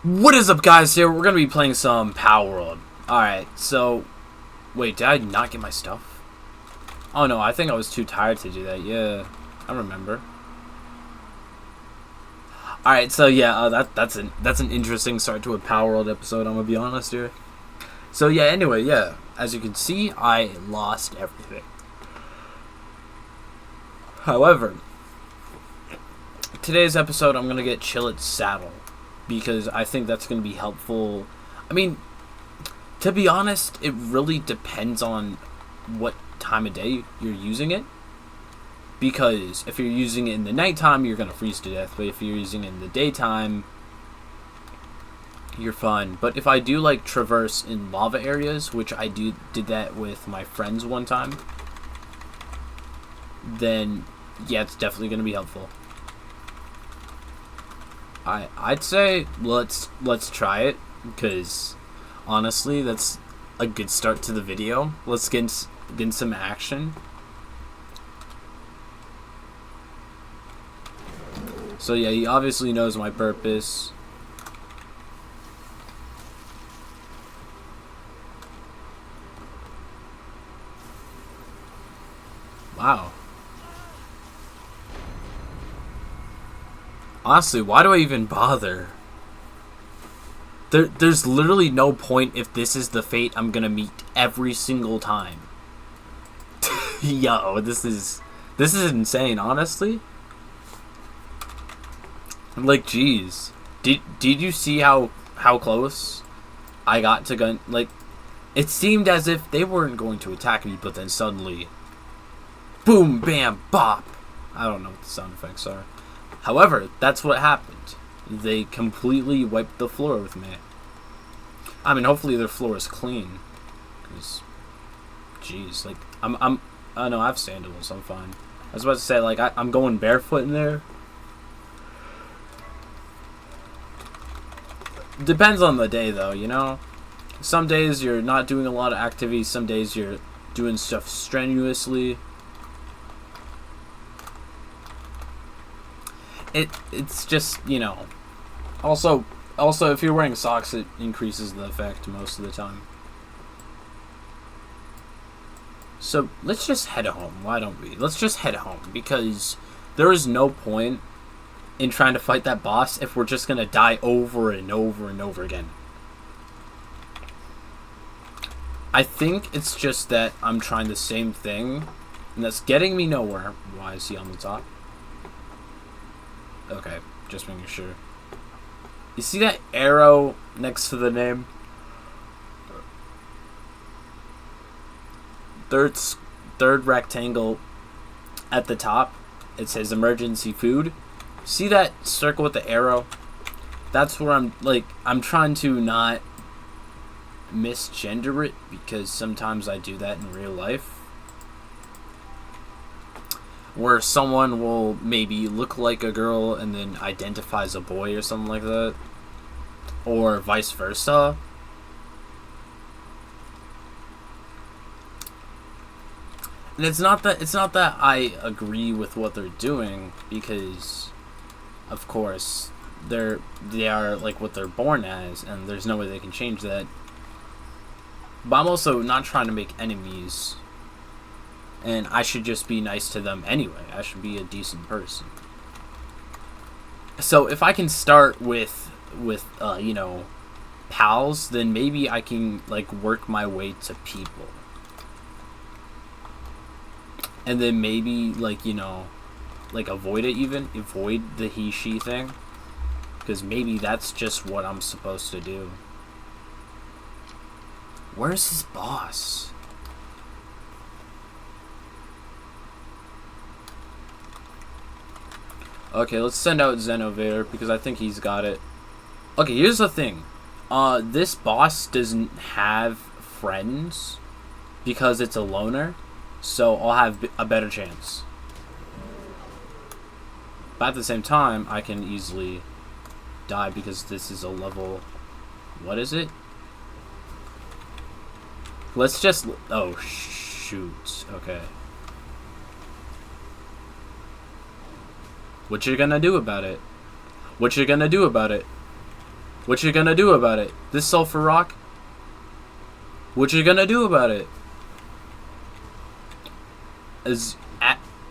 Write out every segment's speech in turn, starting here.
What is up, guys? Here we're gonna be playing some Power World. Alright, so wait, did I not get my stuff? Oh no, I think I was too tired to do that. Yeah, I remember. Alright, so yeah, that's an interesting start to a Power World episode, I'm gonna be honest here. So yeah, anyway, yeah. As you can see, I lost everything. However, today's episode I'm gonna get Chillet's saddle, because I think that's going to be helpful. I mean, to be honest, it really depends on what time of day you're using it. Because if you're using it in the nighttime, you're going to freeze to death. But if you're using it in the daytime, you're fine. But if I do like traverse in lava areas, which I did that with my friends one time, then yeah, it's definitely going to be helpful. I'd say let's try it, because honestly that's a good start to the video. Let's get in some action. So yeah, he obviously knows my purpose. Wow. Honestly, why do I even bother? There's literally no point if this is the fate I'm gonna meet every single time. Yo, this is insane, honestly. Like, jeez. Did you see how close I got to gun? Like, it seemed as if they weren't going to attack me, but then suddenly, boom, bam, bop. I don't know what the sound effects are. However, that's what happened. They completely wiped the floor with me. I mean, hopefully their floor is clean. Cause, jeez, like I know I have sandals. I'm fine. I was about to say, like, I'm going barefoot in there. Depends on the day, though. You know, some days you're not doing a lot of activities. Some days you're doing stuff strenuously. It's just, you know. Also, if you're wearing socks, it increases the effect most of the time. So let's just head home. Why don't we? Let's just head home, because there is no point in trying to fight that boss if we're just gonna die over and over and over again. I think it's just that I'm trying the same thing, and that's getting me nowhere. Why is he on the top? Okay, just making sure. You see that arrow next to the name? Third rectangle at the top. It says emergency food. See that circle with the arrow? That's where I'm trying to not misgender it, because sometimes I do that in real life. Where someone will maybe look like a girl and then identify as a boy or something like that. Or vice versa. And it's not that I agree with what they're doing, because of course they are like what they're born as, and there's no way they can change that. But I'm also not trying to make enemies. And I should just be nice to them anyway. I should be a decent person. So if I can start with you know, pals, then maybe I can like work my way to people. And then maybe, like, you know, like avoid the he she thing, because maybe that's just what I'm supposed to do. Where's his boss? Okay, let's send out Zenovator, because I think he's got it. Okay, here's the thing. This boss doesn't have friends, because it's a loner, so I'll have a better chance. But at the same time, I can easily die, because this is a level... What is it? Let's just... Oh, shoot. Okay. What you gonna do about it? What you gonna do about it? What you gonna do about it? This sulfur rock? What you gonna do about it? Is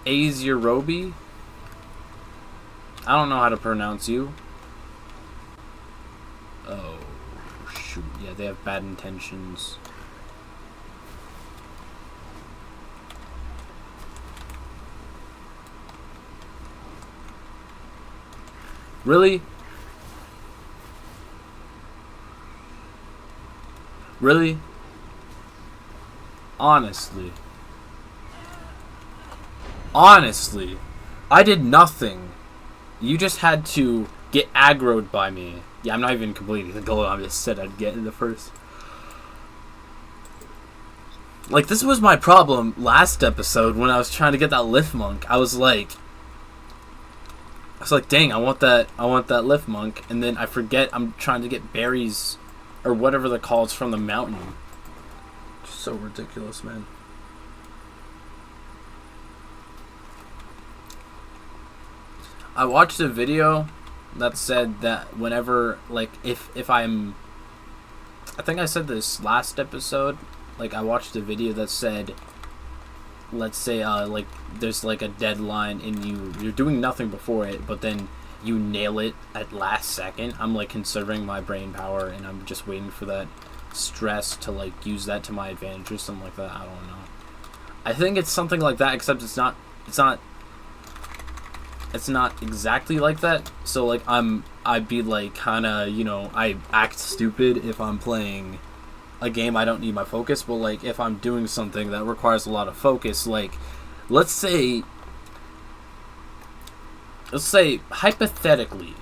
Azerobi? I don't know how to pronounce you. Oh, shoot. Yeah, they have bad intentions. Really? Really? Honestly. Honestly. I did nothing. You just had to get aggroed by me. Yeah, I'm not even completing the goal. I just said I'd get in the first. Like, this was my problem last episode when I was trying to get that lift monk. I was like, dang, I want that lift monk, and then I forget I'm trying to get berries or whatever they're called from the mountain. Just so ridiculous, man. I watched a video that said that whenever, like, if I'm, I think I said this last episode, like, I watched a video that said, let's say, like, there's, like, a deadline and you're doing nothing before it, but then you nail it at last second. I'm, like, conserving my brain power, and I'm just waiting for that stress to, like, use that to my advantage or something like that. I don't know. I think it's something like that, except it's not exactly like that. So, like, I'd be, like, kind of, you know, I act stupid if I'm playing a game I don't need my focus, but, like, if I'm doing something that requires a lot of focus, like, let's say hypothetically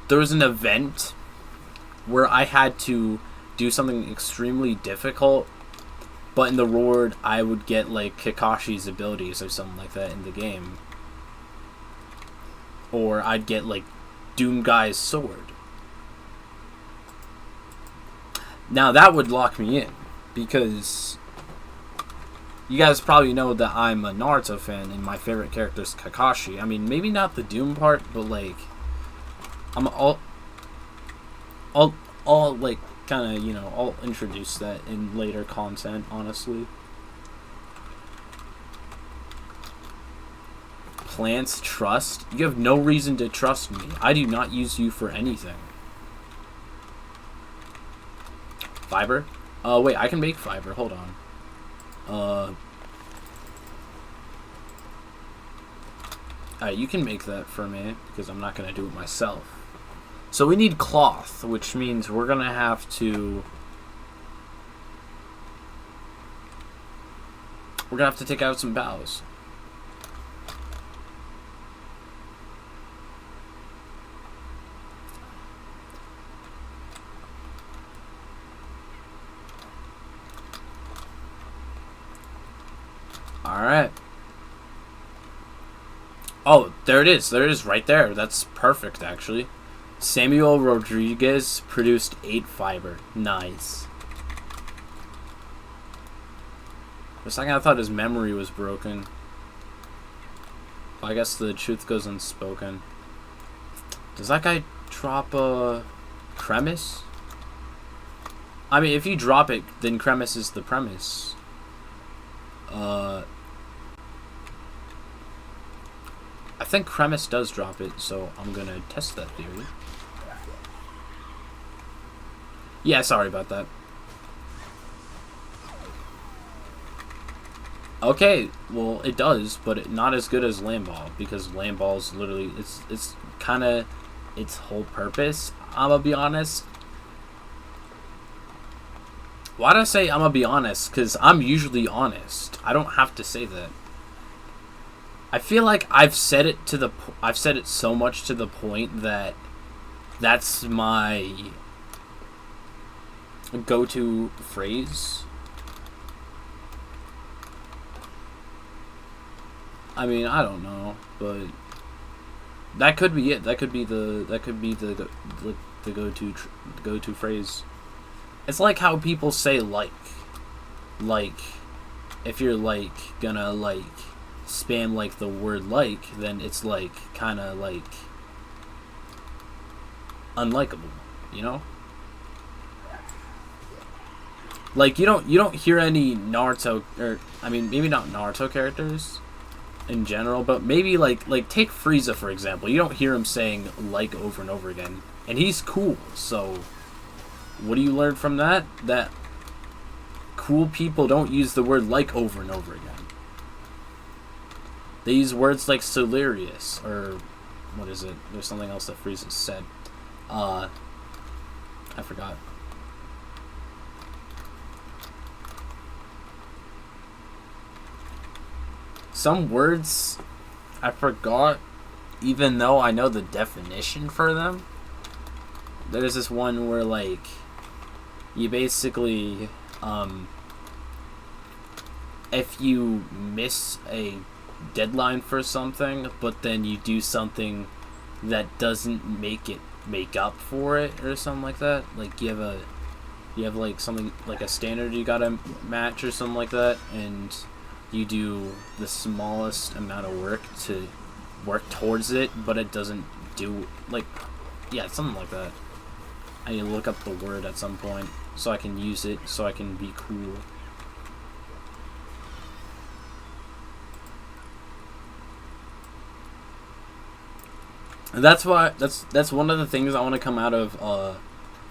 there was an event where I had to do something extremely difficult, but in the reward I would get, like, Kakashi's abilities or something like that in the game, or I'd get, like, Doom Guy's sword. Now that would lock me in, because you guys probably know that I'm a Naruto fan and my favorite character is Kakashi. I mean, maybe not the Doom part, but, like, I'm all like, kind of, you know, I'll introduce that in later content, honestly. Plants trust? You have no reason to trust me. I do not use you for anything. Fiber? Wait, I can make fiber. Hold on. Alright, you can make that for me, because I'm not going to do it myself. So we need cloth, which means we're going to have to... We're going to have to take out some boughs. Alright. Oh, there it is. There it is right there. That's perfect, actually. Samuel Rodriguez produced 8 fiber. Nice. For a second I thought his memory was broken. Well, I guess the truth goes unspoken. Does that guy drop a Cremis? I mean, if you drop it, then Cremis is the premise. I think Cremis does drop it, so I'm gonna test that theory. Yeah, sorry about that. Okay, well, it does, but not as good as Land Ball, because Land Ball is literally, it's kind of its whole purpose. I'm gonna be honest. Why do I say I'm gonna be honest? Because I'm usually honest. I don't have to say that. I feel like I've said it so much to the point that that's my go-to phrase. I mean, I don't know, but that could be it. That could be the go-to phrase. It's like how people say like if you're like gonna like spam like the word like, then it's like kind of like unlikable, you know? Like, you don't hear any Naruto, or, I mean, maybe not Naruto characters in general, but maybe, like take Frieza, for example. You don't hear him saying like over and over again. And he's cool, so what do you learn from that? That cool people don't use the word like over and over again. They use words like Solarius, or what is it? There's something else that Frieza said. I forgot. Some words I forgot, even though I know the definition for them. There's this one where, like, you basically, if you miss a deadline for something, but then you do something that doesn't make up for it, or something like that. Like, you have like something like a standard you gotta match or something like that, and you do the smallest amount of work to work towards it, but it doesn't do, like, yeah, something like that. I need to look up the word at some point so I can use it, so I can be cool. And that's why that's one of the things I want to come out of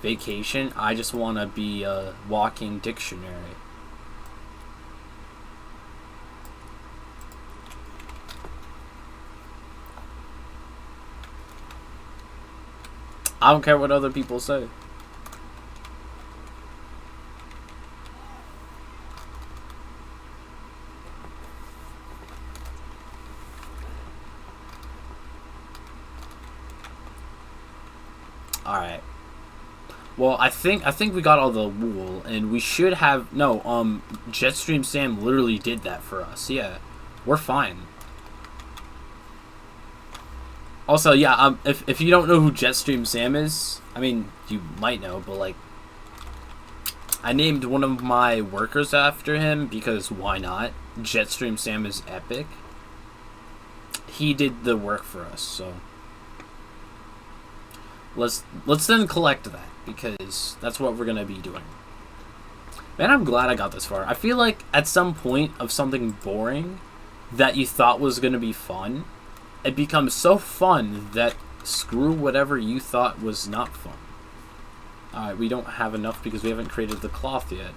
vacation. I just want to be a walking dictionary. I don't care what other people say. Alright. Well, I think we got all the wool, and we should have... No, Jetstream Sam literally did that for us. Yeah, we're fine. Also, yeah, if you don't know who Jetstream Sam is, I mean, you might know, but, like, I named one of my workers after him because why not? Jetstream Sam is epic. He did the work for us, so let's then collect that, because that's what we're gonna be doing. Man, I'm glad I got this far. I feel like at some point of something boring that you thought was gonna be fun, it becomes so fun that screw whatever you thought was not fun. Alright, we don't have enough because we haven't created the cloth yet.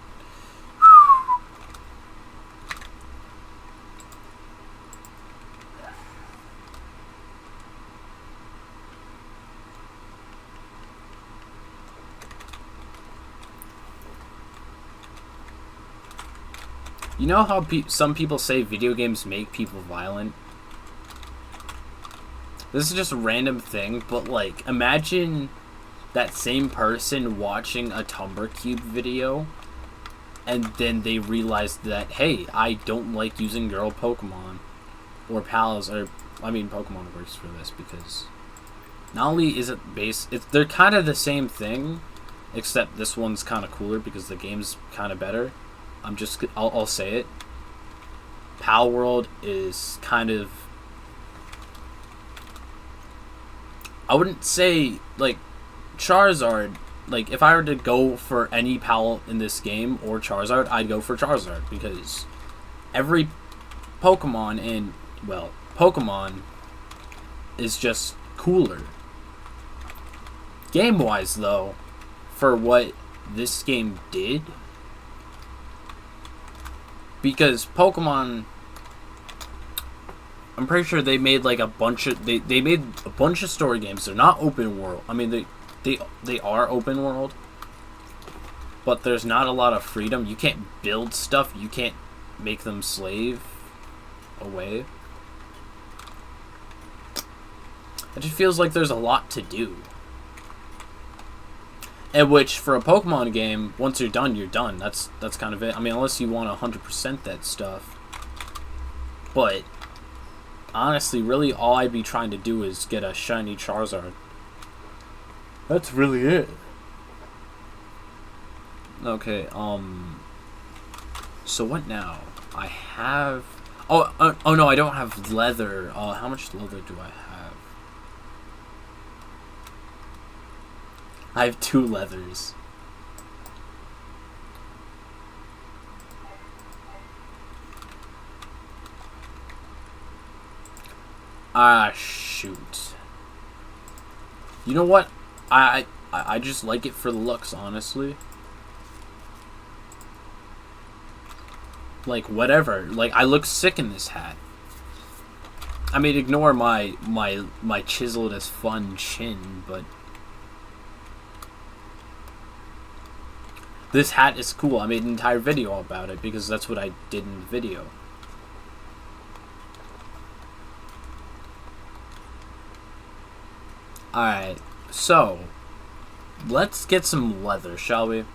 You know how some people say video games make people violent? This is just a random thing, but, like, imagine that same person watching a Tumblr Cube video, and then they realize that, hey, I don't like using girl Pokemon, or pals, or, I mean, Pokemon works for this, because not only is it they're kind of the same thing, except this one's kind of cooler, because the game's kind of better. I'll say it. Pal World is kind of, I wouldn't say, like, Charizard, like, if I were to go for any Pal in this game, or Charizard, I'd go for Charizard, because every Pokemon in, well, Pokemon is just cooler. Game-wise, though, for what this game did, because Pokemon, I'm pretty sure they made like a bunch of they made a bunch of story games. They're not open world. I mean, they are open world, but there's not a lot of freedom. You can't build stuff. You can't make them slave away. It just feels like there's a lot to do. And which, for a Pokemon game, once you're done, you're done. That's kind of it. I mean, unless you want 100% that stuff. But honestly, really, all I'd be trying to do is get a shiny Charizard. That's really it. Okay, so what now? I have... Oh no, I don't have leather. How much leather do I have? I have 2 leathers. Ah, shoot. You know what? I just like it for the looks, honestly. Like, whatever. Like, I look sick in this hat. I mean, ignore my chiseled as fun chin, but this hat is cool. I made an entire video about it because that's what I did in the video. Alright, so let's get some leather, shall we?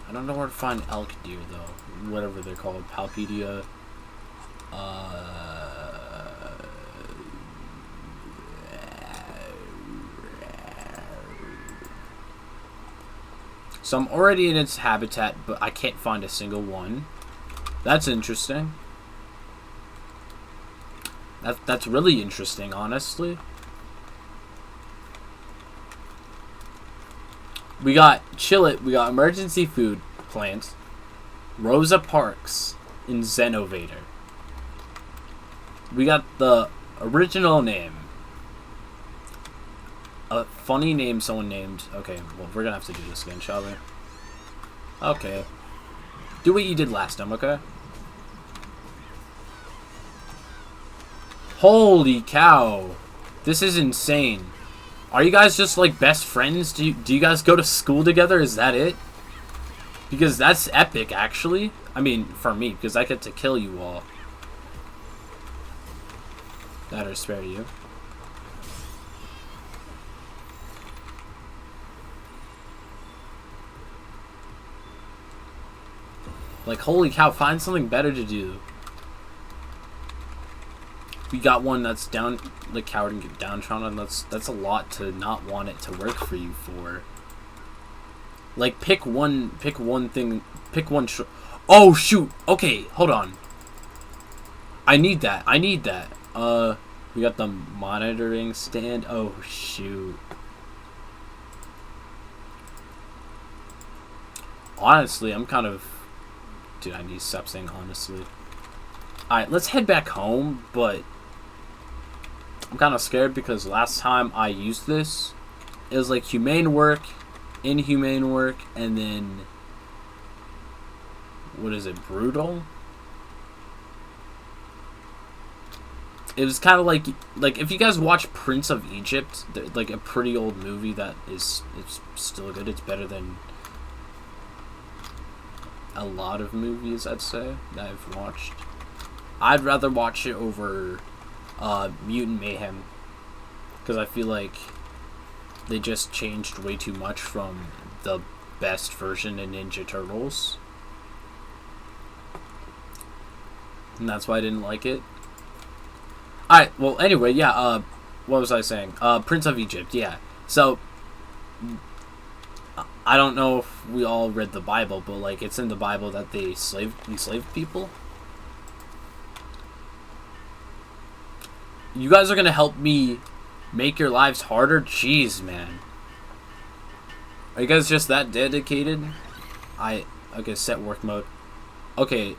I don't know where to find elk deer, though. Whatever they're called. Palpedia. So I'm already in its habitat, but I can't find a single one. That's interesting. That's really interesting, honestly. We got Chillet, we got emergency food plant, Rosa Parks, and Zenovator. We got the original name. A funny name someone named. Okay, well, we're gonna have to do this again, shall we? Okay. Do what you did last time, okay? Holy cow. This is insane. Are you guys just, like, best friends? Do you guys go to school together? Is that it? Because that's epic, actually. I mean, for me, because I get to kill you all. That or spare you. Like, holy cow, find something better to do. We got one that's down, like, coward and downtrodden. That's a lot to not want it to work for you for. Like, pick one thing, pick one. Oh shoot! Okay, hold on. I need that. We got the monitoring stand. Oh shoot. Honestly, I'm kind of. Dude, I need to stop saying honestly. Alright, let's head back home, but I'm kind of scared because last time I used this, it was like humane work, inhumane work, and then, what is it, brutal? It was kind of like if you guys watch Prince of Egypt, like a pretty old movie that it's still good. It's better than a lot of movies, I'd say, that I've watched. I'd rather watch it over Mutant Mayhem, because I feel like they just changed way too much from the best version in Ninja Turtles, and that's why I didn't like it. Alright, well, anyway, yeah, what was I saying? Prince of Egypt, yeah. So, I don't know if we all read the Bible, but, like, it's in the Bible that they enslaved people. You guys are gonna help me make your lives harder? Jeez, man. Are you guys just that dedicated? Okay, set work mode. Okay,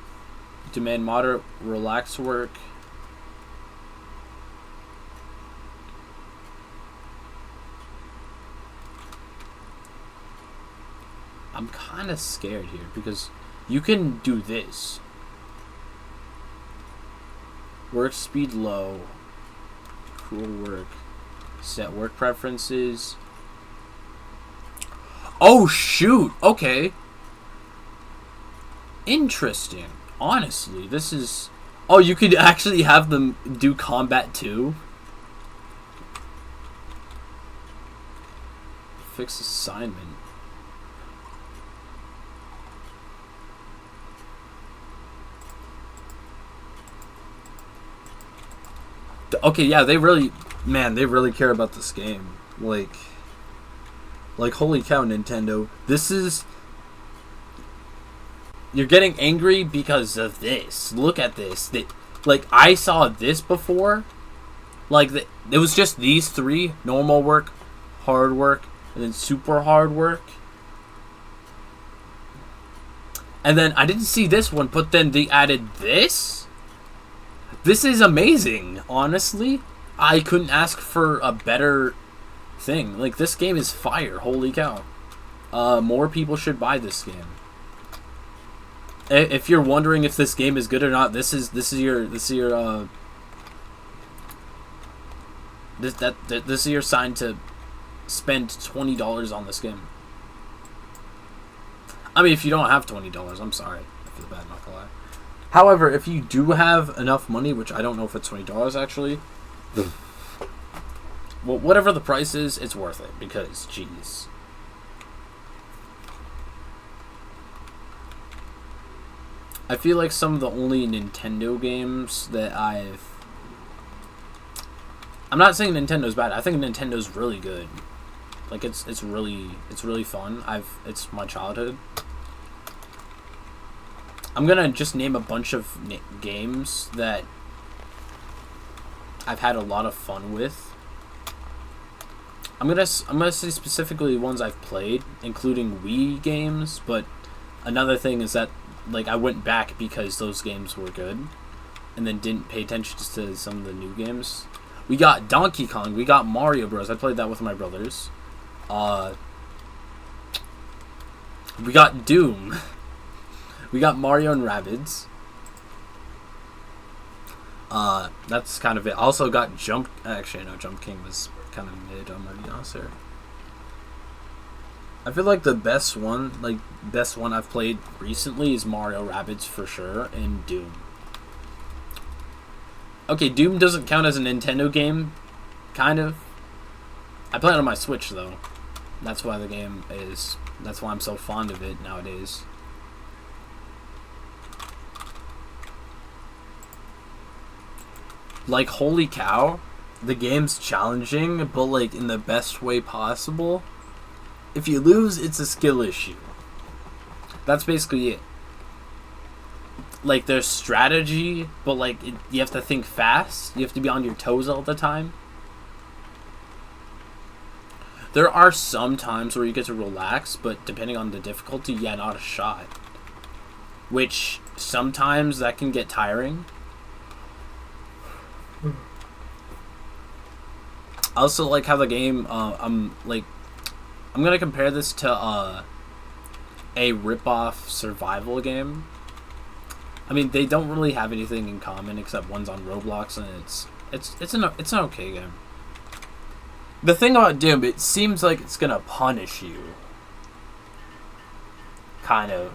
demand moderate, relax work. I'm kind of scared here because you can do this. Work speed low. Cool work. Set work preferences. Oh shoot! Okay. Interesting. Honestly, this is... Oh, you could actually have them do combat too? Fix assignment. Okay, yeah, they really care about this game. Like, holy cow, Nintendo. This is... You're getting angry because of this. Look at this. Like, I saw this before. Like, it was just these three. Normal work, hard work, and then super hard work. And then I didn't see this one, but then they added this? This is amazing, honestly. I couldn't ask for a better thing. Like, this game is fire, holy cow. More people should buy this game. If you're wondering if this game is good or not, this is your sign to spend $20 on this game. I mean, if you don't have $20, I'm sorry. I feel bad, not gonna lie. However, if you do have enough money, which I don't know if it's $20 actually, well, whatever the price is, it's worth it because, jeez. I feel like some of the only Nintendo games that I'm not saying Nintendo's bad. I think Nintendo's really good. Like, it's really fun. It's my childhood. I'm gonna just name a bunch of games that I've had a lot of fun with. I'm gonna say specifically ones I've played, including Wii games. But another thing is that, like, I went back because those games were good, and then didn't pay attention to some of the new games. We got Donkey Kong. We got Mario Bros. I played that with my brothers. We got Doom. We got Mario and Rabbids. That's kind of it. Also got Jump. Actually, no, Jump King was kind of mid. I'm gonna be honest here. I feel like the best one I've played recently is Mario Rabbids for sure, and Doom. Okay, Doom doesn't count as a Nintendo game, kind of. I play it on my Switch though. That's why that's why I'm so fond of it nowadays. Like, holy cow, the game's challenging, but like in the best way possible. If you lose, it's a skill issue. That's basically it. Like, there's strategy, but like you have to think fast. You have to be on your toes all the time. There are some times where you get to relax, but depending on the difficulty, yeah, not a shot. Which sometimes that can get tiring. I also like how the game, I'm gonna compare this to a rip-off survival game. I mean, they don't really have anything in common except one's on Roblox, and it's an okay game. The thing about Doom, it seems like it's gonna punish you. Kind of.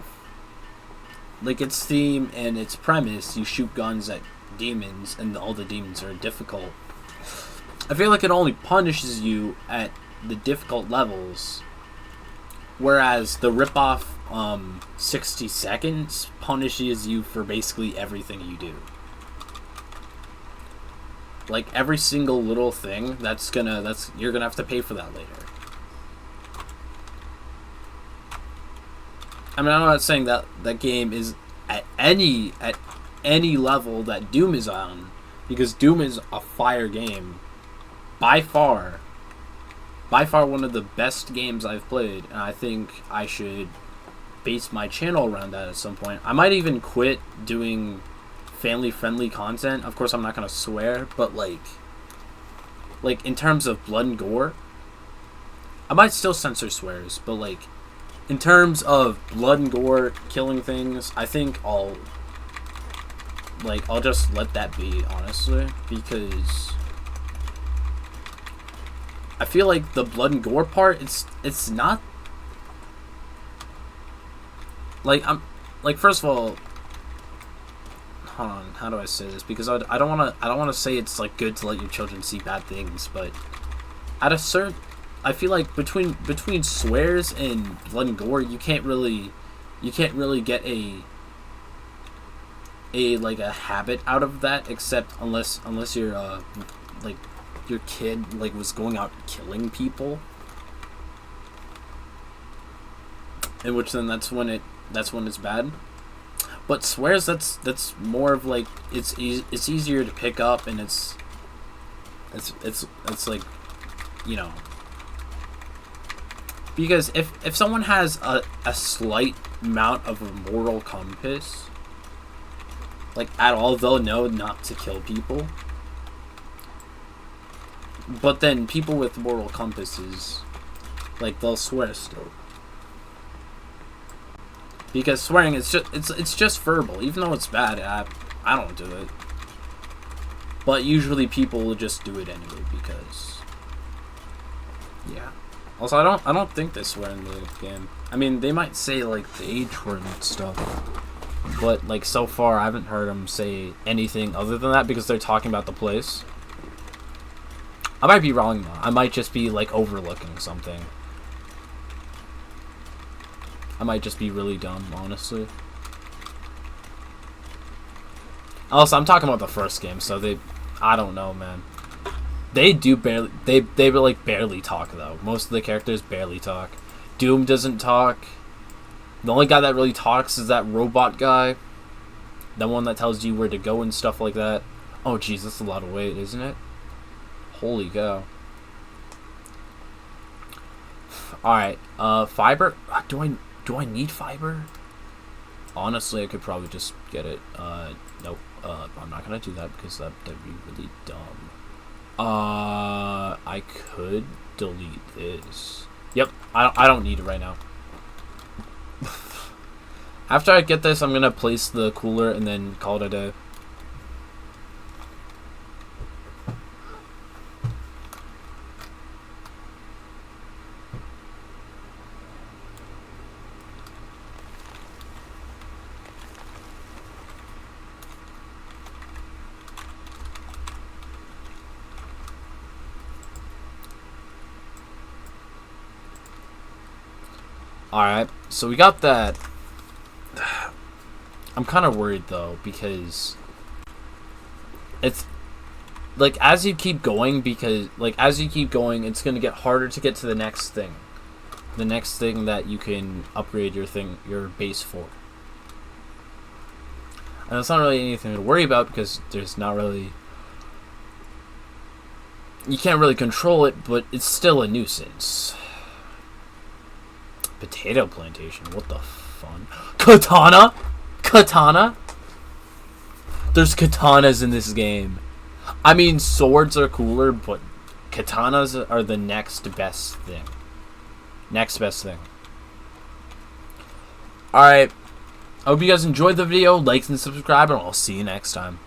Like, its theme and its premise, you shoot guns at demons, and all the demons are difficult. I feel like it only punishes you at the difficult levels, whereas the rip-off 60 seconds punishes you for basically everything you do. Like, every single little thing, you're gonna have to pay for that later. I mean, I'm not saying that that game is at any level that Doom is on, because Doom is a fire game. By far one of the best games I've played, and I think I should base my channel around that at some point. I might even quit doing family-friendly content. Of course, I'm not gonna swear, but like in terms of blood and gore, I might still censor swears, but like in terms of blood and gore, killing things, I think I'll just let that be, honestly, because I feel like the blood and gore part, it's not like, first of all, hold on, how do I say this? Because I don't want to say it's like good to let your children see bad things, but at a certain, I feel like between swears and blood and gore, you can't really get a habit out of that, except unless you're like your kid was going out killing people, in which then that's when it's bad. But swears, that's more of like it's easier to pick up, and it's like, you know, Because if someone has a slight amount of a moral compass, like at all, they'll know not to kill people. But then people with moral compasses, like, they'll swear still. Because swearing is it's just verbal, even though it's bad. I don't do it. But usually people will just do it anyway because, yeah. Also, I don't think they swear in the game. I mean, they might say like the H word and stuff, but like so far I haven't heard them say anything other than that because they're talking about the place. I might be wrong though. I might just be like overlooking something. I might just be really dumb, honestly. Also, I'm talking about the first game, so I don't know, man. They do barely, they like barely talk though. Most of the characters barely talk. Doom doesn't talk. The only guy that really talks is that robot guy. The one that tells you where to go and stuff like that. Oh jeez, that's a lot of weight, isn't it? Holy cow. Alright, fiber? Do I need fiber? Honestly, I could probably just get it. Nope. I'm not gonna do that because that'd be really dumb. I could delete this. Yep, I don't need it right now. After I get this, I'm gonna place the cooler and then call it a day. Alright, so we got that. I'm kind of worried though, because it's like as you keep going, it's gonna get harder to get to the next thing. The next thing that you can upgrade your base for. And it's not really anything to worry about because there's not really, you can't really control it, but it's still a nuisance. Potato plantation, what the fun? Katana? Katana? There's katanas in this game. I mean, swords are cooler, but katanas are the next best thing. Next best thing. Alright. I hope you guys enjoyed the video. Like and subscribe, and I'll see you next time.